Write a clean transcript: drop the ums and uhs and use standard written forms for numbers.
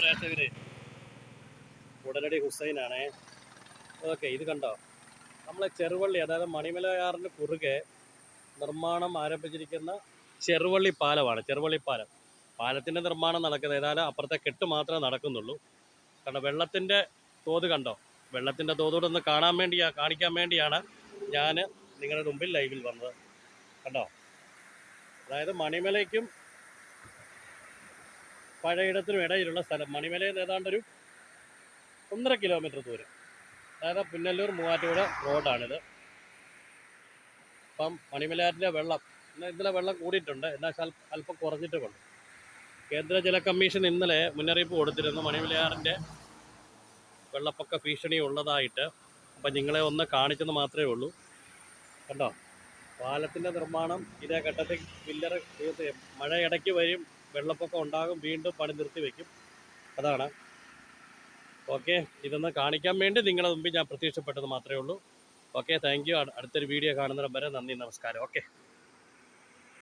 പ്രേക്ഷകര്, ഉടനടി ഹുസൈനാണേ. ഓക്കെ, ഇത് കണ്ടോ, നമ്മളെ ചെറുവള്ളി, അതായത് മണിമലയാറിന് കുറുകെ നിർമ്മാണം ആരംഭിച്ചിരിക്കുന്ന ചെറുവള്ളി പാലമാണ്. ചെറുവള്ളി പാലം, പാലത്തിൻ്റെ നിർമ്മാണം നടക്കുന്നത്, ഏതായാലും അപ്പുറത്തെ കെട്ട് മാത്രമേ നടക്കുന്നുള്ളൂ. കണ്ടോ വെള്ളത്തിൻ്റെ തോത് കണ്ടോ, വെള്ളത്തിൻ്റെ തോതോടെ ഒന്ന് കാണിക്കാൻ വേണ്ടിയാണ് ഞാൻ നിങ്ങളുടെ മുമ്പിൽ ലൈവിൽ വന്നത്. കണ്ടോ, അതായത് മണിമലയ്ക്കും പഴയിടത്തിനും ഇടയിലുള്ള സ്ഥലം. മണിമലയിൽ നിന്ന് ഏതാണ്ടൊരു 1.5 കിലോമീറ്റർ ദൂരം, അതായത് പുനലൂർ മൂവാറ്റുപുഴ റോഡാണിത്. അപ്പം മണിമലയാറ്റിലെ വെള്ളം ഇന്നലെ വെള്ളം കൂടിയിട്ടുണ്ട്, എന്നാൽ അല്പം കുറഞ്ഞിട്ടുമുണ്ട്. കേന്ദ്ര ജല കമ്മീഷൻ ഇന്നലെ മുന്നറിയിപ്പ് കൊടുത്തിരുന്നു മണിമലയാറിൻ്റെ വെള്ളപ്പൊക്ക ഭീഷണി ഉള്ളതായിട്ട്. അപ്പം നിങ്ങളെ ഒന്ന് കാണിച്ചെന്ന് മാത്രമേ ഉള്ളൂ. കണ്ടോ, പാലത്തിൻ്റെ നിർമ്മാണം ഇതേ ഘട്ടത്തിൽ പില്ലർ മഴ ഇടയ്ക്ക് വരും, വെള്ളപ്പൊക്കം ഉണ്ടാകും, വീണ്ടും പണി നിർത്തി വയ്ക്കും. അതാണ്. ഓക്കെ, ഇതൊന്ന് കാണിക്കാൻ വേണ്ടി നിങ്ങളുടെ മുമ്പിൽ ഞാൻ പ്രത്യക്ഷപ്പെട്ടത് മാത്രമേ ഉള്ളൂ. Okay, thank you. അടുത്തൊരു വീഡിയോ കാണുന്നിടം വരെ നന്ദി, നമസ്കാരം. ഓക്കെ.